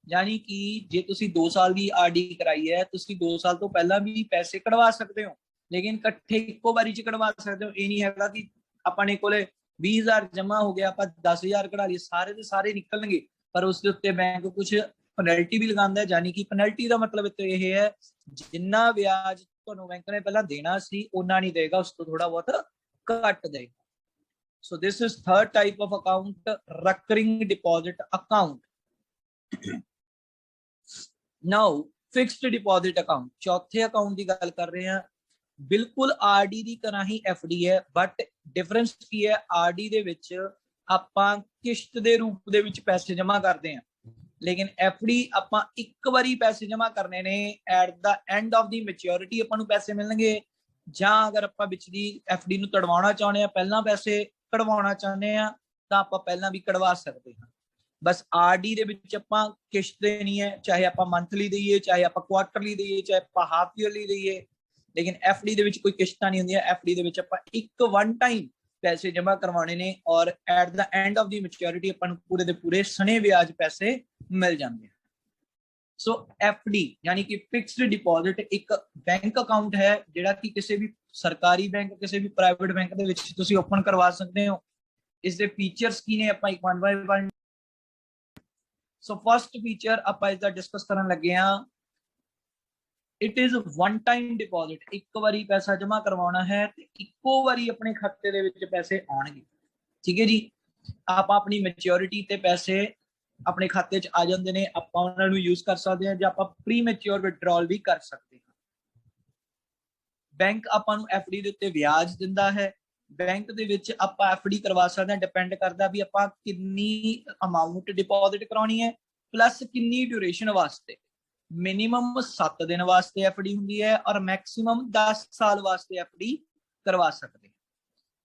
यानी कि जे तुसी 2 साल की आरडी कराई है, तुसी 2 साल तो पहला भी पैसे कढ़वा सकते हो, लेकिन इकट्ठे इक्को बारी च कढ़वा सकते हो। ये नहीं हैगा कि अपने कोले 20,000 जमा हो गया, आप 10,000 कढ़ा लिए, सारे के सारे निकलणगे, पर उसके उत्ते बैंक कुछ पेनल्टी भी लगांदा है। यानी कि पेनल्टी का मतलब तो यह है जिन्ना ब्याज तुहानू बैंक ने पहला देना सी उन्ना नहीं देगा, उस तो थोड़ा बहुत घट देगा। So this is third type of account, recurring deposit account। Now fixed deposit account, चौथे अकाउंट की गल कर रहे हैं। बिल्कुल आरडी की तरह ही एफडी है, बट डिफरेंस की है, आरडी दे विच आपां किश्त दे रूप दे विच पैसे जमा करते हैं, लेकिन एफडी आपां एक बारी पैसे जमा करने ने, at the end of the maturity आपां नूं पैसे मिलणगे। ਜਾਂ अगर ਆਪਾਂ ਵਿੱਚ ਦੀ एफडी ਨੂੰ ਤੜਵਾਉਣਾ ਚਾਹੁੰਦੇ ਆ, ਪਹਿਲਾਂ ਪੈਸੇ ਕਢਵਾਉਣਾ ਚਾਹੁੰਦੇ ਆ ਤਾਂ ਆਪਾਂ ਪਹਿਲਾਂ ਵੀ ਕਢਵਾ ਸਕਦੇ ਹਾਂ। ਬਸ ਆਰਡੀ ਦੇ ਵਿੱਚ ਆਪਾਂ ਕਿਸ਼ਤ ਦੇਣੀ ਹੈ, ਚਾਹੇ ਆਪਾਂ ਮੰਥਲੀ ਦਈਏ, ਚਾਹੇ ਆਪਾਂ ਕੁਆਟਰਲੀ ਦਈਏ, ਚਾਹੇ ਆਪਾਂ ਹਾਫ ਈਅਰਲੀ ਦਈਏ, ਲੇਕਿਨ एफडी ਦੇ ਵਿੱਚ ਕੋਈ ਕਿਸ਼ਤਾਂ ਨਹੀਂ ਹੁੰਦੀਆਂ। एफडी ਦੇ ਵਿੱਚ ਆਪਾਂ ਇੱਕ ਵਨ ਟਾਈਮ ਪੈਸੇ ਜਮ੍ਹਾਂ ਕਰਵਾਉਣੇ ਨੇ ਔਰ at the end of the maturity ਆਪਾਂ ਨੂੰ ਪੂਰੇ ਦੇ ਪੂਰੇ ਸਣੇ ਵਿਆਜ ਪੈਸੇ ਮਿਲ ਜਾਂਦੇ ਆ। सो एफडी यानी कि फिक्स्ड डिपॉजिट एक बैंक अकाउंट है जिहड़ा कि किसी भी सरकारी बैंक, किसी भी प्राइवेट बैंक दे विच तुसीं ओपन करवा सकते हो। इस दे फीचर्स की ने आपां एक one by one. So first feature आपां इसदा डिस्कस करन लगे हां। It is one time deposit, एक बारी पैसा जमा करवाना है ते इक्को बारी अपने खाते दे विच पैसे आउणगे। ठीक है जी, आपां अपनी मैच्योरिटी ते पैसे अपने खाते च आ जाते हैं, आप उन्होंने यूज कर सकते हैं, आप प्री मैच्योर विड्रॉल भी कर सकते हैं। बैंक आपां नूं एफडी दे उत्ते ब्याज दिंदा है। बैंक दे विच आपां एफडी करवा सकते हैं, डिपेंड करदा भी आपां कितनी अमाउंट डिपॉजिट कराउणी है प्लस कितनी ड्यूरेशन वास्ते। मिनिमम 7 दिन वास्ते एफडी हुंदी है और मैक्सिमम 10 साल वास्ते एफडी करवा सकते हैं।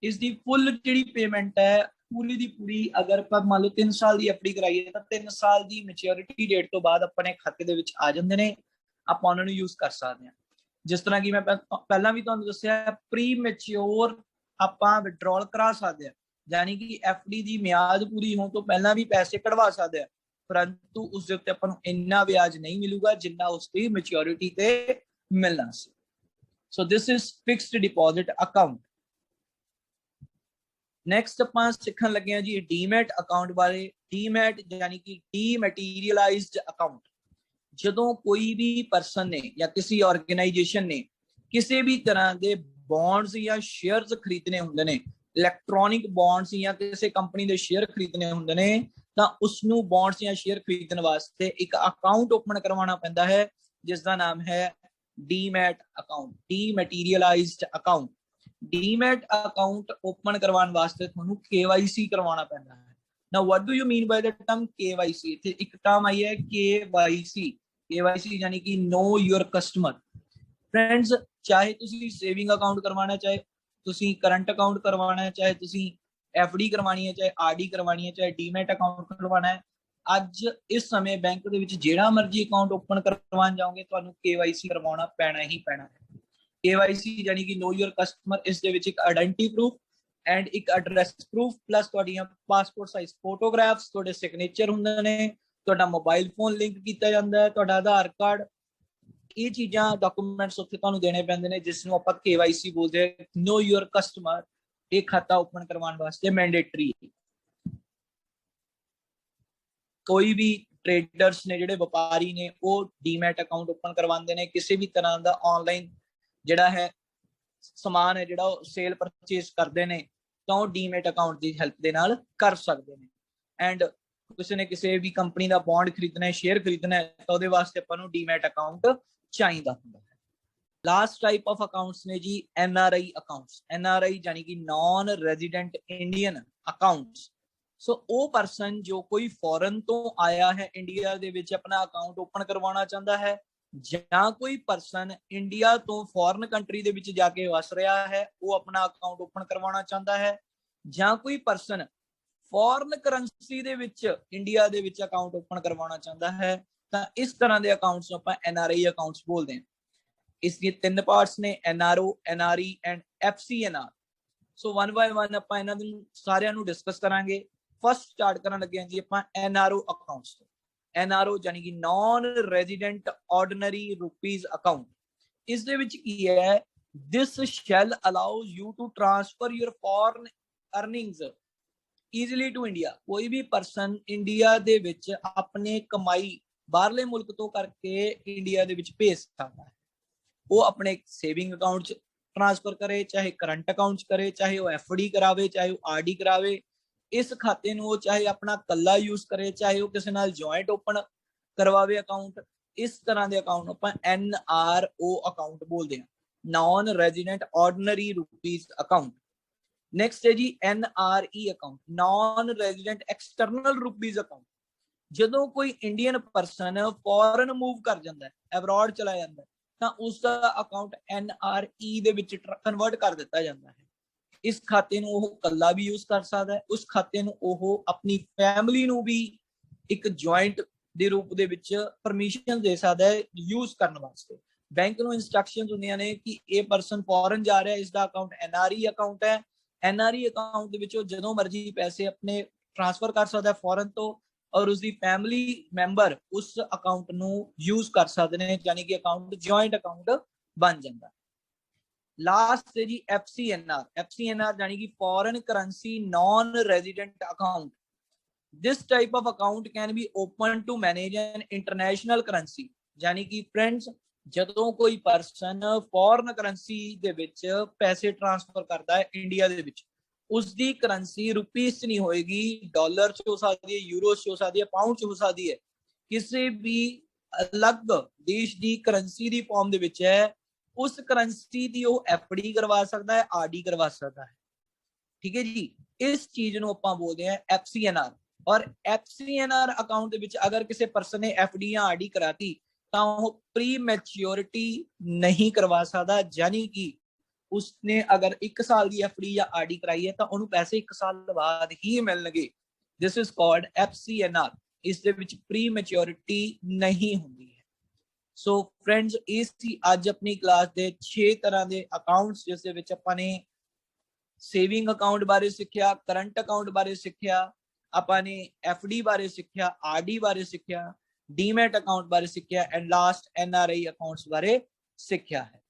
इसकी फुल जिहड़ी पेमेंट है पूरी दी पूरी, अगर आप मान लो 3 साल की एफडी कराई है तो 3 साल की मैच्योरिटी डेट तो बाद अपने खाते दे विच आ जांदे ने, आप उन्होंने यूज कर सकते हैं। जिस तरह की मैं पहला भी तुहानूं दस्सिया प्री मैच्योर आपां विड्रॉल करा सकते हैं, यानी कि एफडी की म्याद पूरी होने तो पहला भी पैसे कढ़वा सकते हैं, परंतु उस दे उत्ते आपां नूं इन्ना ब्याज नहीं मिलूगा जिन्ना उसकी मैच्योरिटी ते मिलना सी। So this is fixed deposit account. Next ਆਪਾਂ ਸਿੱਖਣ ਲੱਗੇ ਹਾਂ ਜੀ ਡੀਮੈਟ ਅਕਾਊਂਟ ਬਾਰੇ। ਡੀਮੈਟ यानी कि डीमैटीरियलाइज्ड अकाउंट। ਜਦੋਂ ਕੋਈ ਵੀ ਪਰਸਨ ਨੇ ਜਾਂ ਕਿਸੇ ਆਰਗੇਨਾਈਜੇਸ਼ਨ ਨੇ ਕਿਸੇ ਵੀ ਤਰ੍ਹਾਂ ਦੇ ਬੌਂਡਸ ਜਾਂ ਸ਼ੇਅਰਸ ਖਰੀਦਣੇ ਹੁੰਦੇ ਨੇ ਇਲੈਕਟ੍ਰੋਨਿਕ ਬੌਂਡਸ ਜਾਂ ਕਿਸੇ ਕੰਪਨੀ ਦੇ ਸ਼ੇਅਰ ਖਰੀਦਣੇ ਹੁੰਦੇ ਨੇ ਤਾਂ ਉਸ ਨੂੰ ਬੌਂਡਸ ਜਾਂ ਸ਼ੇਅਰ ਖਰੀਦਣ ਵਾਸਤੇ ਇੱਕ ਅਕਾਊਂਟ ਓਪਨ ਕਰਵਾਉਣਾ ਪੈਂਦਾ ਹੈ ਜਿਸ ਦਾ ਨਾਮ ਹੈ demat account, dematerialised account. Demat account open ਕਰਵਾਉਣ ਵਾਸਤੇ ਤੁਹਾਨੂੰ KYC ਕਰਵਾਉਣਾ ਪੈਂਦਾ ਹੈ। Now what do you mean by the term KYC? ਇੱਥੇ ਇੱਕ ਟਰਮ ਆਈ ਹੈ KYC, KYC ਯਾਨੀ ਕਿ know your customer। ਫਰੈਂਡਸ, ਚਾਹੇ ਤੁਸੀਂ ਸੇਵਿੰਗ ਅਕਾਊਂਟ ਕਰਵਾਉਣਾ, ਚਾਹੇ ਤੁਸੀਂ ਕਰੰਟ ਅਕਾਊਂਟ ਕਰਵਾਉਣਾ, ਚਾਹੇ ਤੁਸੀਂ FD ਕਰਵਾਉਣੀ ਹੈ, ਚਾਹੇ RD ਕਰਵਾਉਣੀ ਹੈ, ਚਾਹੇ ਡੀਮੈਟ ਅਕਾਊਂਟ ਕਰਵਾਉਣਾ ਹੈ, ਅੱਜ ਇਸ ਸਮੇਂ ਬੈਂਕ ਦੇ ਵਿੱਚ ਜਿਹੜਾ ਮਰਜ਼ੀ ਅਕਾਊਂਟ ਓਪਨ ਕਰਵਾਉਣ ਜਾਓਗੇ ਤੁਹਾਨੂੰ KYC ਕਰਵਾਉਣਾ ਪੈਣਾ ਹੀ ਪੈਣਾ ਹੈ। KYC ਯਾਨੀ ਕਿ know your customer, ਇਸ ਦੇ ਵਿੱਚ ਇੱਕ ਆਇਡੈਂਟੀ ਪ੍ਰੂਫ ਐਂਡ ਇੱਕ ਐਡਰੈਸ ਪ੍ਰੂਫ ਪਲੱਸ ਤੁਹਾਡੀਆਂ ਪਾਸਪੋਰਟ ਸਾਈਜ਼ ਫੋਟੋਗ੍ਰਾਫਸ, ਤੁਹਾਡੇ ਸਿਗਨੇਚਰ ਹੁੰਦੇ ਨੇ, ਤੁਹਾਡਾ ਮੋਬਾਈਲ ਫੋਨ ਲਿੰਕ ਕੀਤਾ ਜਾਂਦਾ ਹੈ, ਤੁਹਾਡਾ ਆਧਾਰ ਕਾਰਡ, ਇਹ ਚੀਜ਼ਾਂ ਡਾਕੂਮੈਂਟਸ ਉੱਥੇ ਤੁਹਾਨੂੰ ਦੇਣੇ ਪੈਂਦੇ ਨੇ ਜਿਸ ਨੂੰ ਆਪਾਂ KYC ਬੋਲਦੇ ਹਾਂ, know your customer। ਇਹ ਖਾਤਾ ਓਪਨ ਕਰਵਾਉਣ ਵਾਸਤੇ ਮੈਂਡੇਟਰੀ ਹੈ। ਕੋਈ ਵੀ ਟ੍ਰੇਡਰਸ ਨੇ, ਜਿਹੜੇ ਵਪਾਰੀ ਨੇ, ਉਹ ਡੀਮੈਟ ਅਕਾਊਂਟ ਓਪਨ ਕਰਵਾਉਂਦੇ ਨੇ। ਕਿਸੇ ਵੀ ਤਰ੍ਹਾਂ ਦਾ ਆਨਲਾਈਨ ਜਿਹੜਾ ਹੈ ਸਮਾਨ ਹੈ ਜਿਹੜਾ ਉਹ ਸੇਲ ਪਰਚੇਸ ਕਰਦੇ ਨੇ ਤਾਂ ਉਹ ਡੀਮੈਟ ਅਕਾਊਂਟ ਦੀ ਹੈਲਪ ਦੇ ਨਾਲ ਕਰ ਸਕਦੇ ਨੇ। ਐਂਡ ਕਿਸੇ ਨੇ ਕਿਸੇ ਵੀ ਕੰਪਨੀ ਦਾ ਬੌਂਡ ਖਰੀਦਣਾ ਹੈ, ਸ਼ੇਅਰ ਖਰੀਦਣਾ ਹੈ ਤਾਂ ਉਹਦੇ ਵਾਸਤੇ ਆਪਾਂ ਨੂੰ ਡੀਮੈਟ ਅਕਾਊਂਟ ਚਾਹੀਦਾ ਹੁੰਦਾ ਹੈ। ਲਾਸਟ ਟਾਈਪ ਆਫ ਅਕਾਊਂਟਸ ਨੇ ਜੀ NRI ਅਕਾਊਂਟਸ। NRI ਯਾਨੀ ਕਿ ਨਾਨ ਰੈਜ਼ੀਡੈਂਟ ਇੰਡੀਅਨ ਅਕਾਊਂਟਸ। ਸੋ ਉਹ ਪਰਸਨ ਜੋ ਕੋਈ ਫੋਰਨ ਤੋਂ ਆਇਆ ਹੈ, ਇੰਡੀਆ ਦੇ ਵਿੱਚ ਆਪਣਾ ਅਕਾਊਂਟ ਓਪਨ ਕਰਵਾਉਣਾ ਚਾਹੁੰਦਾ ਹੈ, ਜਾਂ ਕੋਈ ਪਰਸਨ ਇੰਡੀਆ ਤੋਂ ਫੋਰਨ ਕੰਟਰੀ ਦੇ ਵਿੱਚ ਜਾ ਕੇ ਵਸ ਰਿਹਾ ਹੈ, ਉਹ ਆਪਣਾ ਅਕਾਊਂਟ ਓਪਨ ਕਰਵਾਉਣਾ ਚਾਹੁੰਦਾ ਹੈ, ਜਾਂ ਕੋਈ ਪਰਸਨ ਫੋਰਨ ਕਰੰਸੀ ਦੇ ਵਿੱਚ ਇੰਡੀਆ ਦੇ ਵਿੱਚ ਅਕਾਊਂਟ ਓਪਨ ਕਰਵਾਉਣਾ ਚਾਹੁੰਦਾ ਹੈ, ਤਾਂ ਇਸ ਤਰ੍ਹਾਂ ਦੇ ਅਕਾਊਂਟਸ ਨੂੰ ਆਪਾਂ NRI ਅਕਾਊਂਟਸ ਬੋਲਦੇ ਹਾਂ। ਇਸ ਦੇ ਤਿੰਨ ਪਾਰਟਸ ਨੇ, NRO, NRE and FCNR। So one by one ਆਪਾਂ ਇਹਨਾਂ ਨੂੰ ਸਾਰਿਆਂ ਨੂੰ ਡਿਸਕਸ ਕਰਾਂਗੇ। ਫਸਟ ਸਟਾਰਟ ਕਰਨ ਲੱਗੇ ਹਾਂ ਜੀ ਆਪਾਂ NRO ਅਕਾਊਂਟਸ ਤੋਂ। NRO ਯਾਨੀ ਕਿ non resident ordinary rupees account. ਇਸ ਦੇ ਵਿੱਚ ਕੀ ਹੈ, this shall allows you to transfer your foreign earnings easily to India. ਕੋਈ ਵੀ ਪਰਸਨ ਇੰਡੀਆ ਦੇ ਵਿੱਚ ਆਪਣੇ ਕਮਾਈ ਬਾਹਰਲੇ ਮੁਲਕ ਤੋਂ ਕਰਕੇ ਇੰਡੀਆ ਦੇ ਵਿੱਚ ਭੇਜ ਸਕਦਾ ਹੈ। ਉਹ ਆਪਣੇ ਸੇਵਿੰਗ ਅਕਾਊਂਟ 'ਚ ਟ੍ਰਾਂਸਫਰ ਕਰੇ, ਚਾਹੇ ਕਰੰਟ ਅਕਾਊਂਟ 'ਚ ਕਰੇ, ਚਾਹੇ ਉਹ FD ਕਰਾਵੇ, ਚਾਹੇ ਉਹ RD ਕਰਾਵੇ। ਇਸ ਖਾਤੇ ਨੂੰ ਉਹ ਚਾਹੇ ਆਪਣਾ ਕੱਲਾ ਯੂਜ਼ ਕਰੇ, ਚਾਹੇ ਉਹ ਕਿਸੇ ਨਾਲ ਜੁਆਇੰਟ ਓਪਨ ਕਰਵਾਵੇ ਅਕਾਊਂਟ। ਇਸ ਤਰ੍ਹਾਂ ਦੇ ਅਕਾਊਂਟ ਆਪਾਂ NRO ਅਕਾਊਂਟ ਬੋਲਦੇ ਹਾਂ, non resident ordinary rupees account. Next ਹੈ ਜੀ NRE account, non resident external rupees account. ਜਦੋਂ ਕੋਈ ਇੰਡੀਅਨ ਪਰਸਨ ਫੋਰਨ ਮੂਵ ਕਰ ਜਾਂਦਾ ਹੈ, ਅਬਰੋਡ ਚਲਾ ਜਾਂਦਾ ਹੈ, ਤਾਂ ਉਸ ਦਾ ਅਕਾਊਂਟ NRE ਦੇ ਵਿੱਚ ਕਨਵਰਟ ਕਰ ਦਿੱਤਾ ਜਾਂਦਾ ਹੈ। ਇਸ ਖਾਤੇ ਨੂੰ ਉਹ ਕੱਲਾ ਵੀ ਯੂਜ਼ ਕਰ ਸਕਦਾ ਹੈ, ਉਸ ਖਾਤੇ ਨੂੰ ਉਹ ਆਪਣੀ ਫੈਮਿਲੀ ਨੂੰ ਵੀ ਇੱਕ ਜੁਆਇੰਟ ਦੇ ਰੂਪ ਦੇ ਵਿੱਚ ਪਰਮਿਸ਼ਨ ਦੇ ਸਕਦਾ ਹੈ ਯੂਜ਼ ਕਰਨ ਵਾਸਤੇ। ਬੈਂਕ ਨੂੰ ਇਨਸਟਰਕਸ਼ਨਸ ਹੁੰਦੀਆਂ ਨੇ ਕਿ ਇਹ ਪਰਸਨ ਫੋਰਨ ਜਾ ਰਿਹਾ, ਇਸ ਦਾ ਅਕਾਊਂਟ NRE ਅਕਾਊਂਟ ਹੈ। NRE ਅਕਾਊਂਟ ਦੇ ਵਿੱਚ ਉਹ ਜਦੋਂ ਮਰਜ਼ੀ ਪੈਸੇ ਆਪਣੇ ਟ੍ਰਾਂਸਫਰ ਕਰ ਸਕਦਾ ਹੈ ਫੋਰਨ ਤੋਂ, ਔਰ ਉਸਦੀ ਫੈਮਿਲੀ ਮੈਂਬਰ ਉਸ ਅਕਾਊਂਟ ਨੂੰ ਯੂਜ਼ ਕਰ ਸਕਦੇ ਨੇ, ਯਾਨੀ ਕਿ ਅਕਾਊਂਟ ਜੁਆਇੰਟ ਅਕਾਊਂਟ ਬਣ ਜਾਂਦਾ। ਲਾਸਟ ਹੈ ਜੀ FCNR। FCNR ਯਾਨੀ ਕਿ foreign currency non resident account. This type of account can be open to manage an international currency. ਯਾਨੀ ਕਿ ਫਰੈਂਡਸ, ਜਦੋਂ ਕੋਈ ਪਰਸਨ ਫੋਰਨ ਕਰੰਸੀ ਦੇ ਵਿੱਚ ਪੈਸੇ ਟ੍ਰਾਂਸਫਰ ਕਰਦਾ ਹੈ ਇੰਡੀਆ ਦੇ ਵਿੱਚ, ਉਸਦੀ ਕਰੰਸੀ ਰੁਪੀਸ ਨਹੀਂ ਹੋਏਗੀ, ਡਾਲਰ 'ਚ ਹੋ ਸਕਦੀ ਹੈ, ਯੂਰੋ 'ਚ ਹੋ ਸਕਦੀ ਹੈ, ਪਾਉਂਡ 'ਚ ਹੋ ਸਕਦੀ ਹੈ, ਕਿਸੇ ਵੀ ਅਲੱਗ ਦੇਸ਼ ਦੀ ਕਰੰਸੀ ਦੀ ਫਾਰਮ ਦੇ ਵਿੱਚ ਹੈ, ਉਸ ਕਰੰਸੀ ਦੀ ਉਹ FD ਕਰਵਾ ਸਕਦਾ ਹੈ, RD ਕਰਵਾ ਸਕਦਾ ਹੈ। ਠੀਕ ਹੈ ਜੀ, ਇਸ ਚੀਜ਼ ਨੂੰ ਆਪਾਂ ਬੋਲਦੇ ਹਾਂ FCNR। ਔਰ FCNR ਅਕਾਊਂਟ ਦੇ ਵਿੱਚ ਅਗਰ ਕਿਸੇ ਪਰਸਨ ਨੇ FD ਜਾਂ RD ਕਰਾਤੀ ਤਾਂ ਉਹ ਪ੍ਰੀ ਮੈਚਿਓਰਿਟੀ ਨਹੀਂ ਕਰਵਾ ਸਕਦਾ, ਯਾਨੀ ਕਿ ਉਸਨੇ ਅਗਰ 1 ਸਾਲ ਦੀ FD ਜਾਂ RD ਕਰਾਈ ਹੈ ਤਾਂ ਉਹਨੂੰ ਪੈਸੇ 1 ਸਾਲ ਬਾਅਦ ਹੀ ਮਿਲਣਗੇ। This is called FCNR। ਇਸ ਦੇ ਵਿੱਚ ਪ੍ਰੀ ਮੈਚਿਓਰਿਟੀ ਨਹੀਂ ਹੁੰਦੀ ਹੈ। ਸੋ ਫਰੈਂਡਸ, ਇਸ ਸੀ ਅੱਜ ਆਪਣੀ ਕਲਾਸ ਦੇ 6 ਤਰ੍ਹਾਂ ਦੇ ਅਕਾਊਂਟਸ, ਜਿਸ ਦੇ ਵਿੱਚ ਆਪਾਂ ਨੇ ਸੇਵਿੰਗ ਅਕਾਊਂਟ ਬਾਰੇ ਸਿੱਖਿਆ, ਕਰੰਟ ਅਕਾਊਂਟ ਬਾਰੇ ਸਿੱਖਿਆ, ਆਪਾਂ ਨੇ FD ਬਾਰੇ ਸਿੱਖਿਆ, RD ਬਾਰੇ ਸਿੱਖਿਆ, ਡੀਮੈਟ ਅਕਾਊਂਟ ਬਾਰੇ ਸਿੱਖਿਆ ਐਂਡ ਲਾਸਟ NRI ਅਕਾਊਂਟਸ ਬਾਰੇ ਸਿੱਖਿਆ ਹੈ।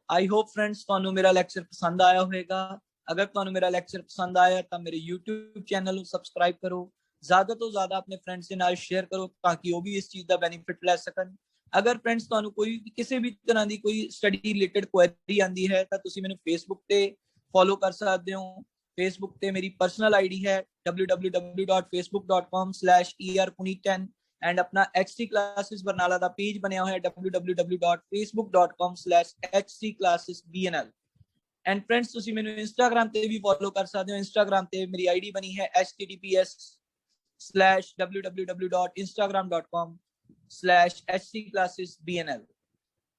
ਆਈ ਹੋਪ ਫਰੈਂਡਸ ਤੁਹਾਨੂੰ ਮੇਰਾ ਲੈਕਚਰ ਪਸੰਦ ਆਇਆ ਹੋਵੇਗਾ। ਅਗਰ ਤੁਹਾਨੂੰ ਮੇਰਾ ਲੈਕਚਰ ਪਸੰਦ ਆਇਆ ਤਾਂ ਮੇਰੇ YouTube ਚੈਨਲ ਨੂੰ ਸਬਸਕ੍ਰਾਈਬ ਕਰੋ, ਜ਼ਿਆਦਾ ਤੋਂ ਜ਼ਿਆਦਾ ਆਪਣੇ ਫਰੈਂਡਸ ਦੇ ਨਾਲ ਸ਼ੇਅਰ ਕਰੋ ਤਾਂ ਕਿ ਉਹ ਵੀ ਇਸ ਚੀਜ਼ ਦਾ ਬੈਨੀਫਿਟ ਲੈ ਸਕਣ। ਅਗਰ ਫਰੈਂਡਸ ਤੁਹਾਨੂੰ ਕੋਈ ਕਿਸੇ ਵੀ ਤਰ੍ਹਾਂ ਦੀ ਕੋਈ ਸਟੱਡੀ ਰਿਲੇਟਡ ਕੁਐਰੀ ਆਂਦੀ ਹੈ ਤਾਂ ਤੁਸੀਂ ਮੈਨੂੰ Facebook ਤੇ ਫੋਲੋ ਕਰ ਸਕਦੇ ਹੋ। फेसबुक ते मेरी पर्सनल आईडी है www.facebook.com/erpuneet10 एंड अपना HC क्लासेस बरनाला दा पेज बनया होया www.facebook.com/hcclassesbnl एंड फ्रेंड्स तुसी मेनू इंस्टाग्राम ते भी फॉलो कर सकते हो। इंस्टाग्राम ते मेरी आईडी बनी है https:/www.instagram.com/hcclassesbnl।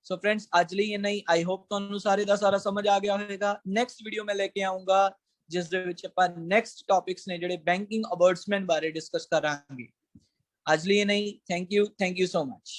सो फ्रेंड्स आज ਲਈ ਇੰਨਾ ਹੀ। आई होप ਤੁਹਾਨੂੰ ਸਾਰੇ ਦਾ ਸਾਰਾ ਸਮਝ ਆ ਗਿਆ ਹੋਵੇਗਾ। ਨੈਕਸਟ ਵੀਡੀਓ ਮੈਂ ਲੈ ਕੇ ਆਉਂਗਾ ਜਿਸ ਦੇ ਵਿੱਚ ਆਪਾਂ ਨੈਕਸਟ ਟੌਪਿਕਸ ਨੇ ਜਿਹੜੇ ਬੈਂਕਿੰਗ ਅਬਰਟਸਮੈਂਟ ਬਾਰੇ ਡਿਸਕਸ ਕਰਾਂਗੇ। ਅੱਜ ਲਈ ਨਹੀਂ, ਥੈਂਕ ਯੂ ਸੋ ਮਚ।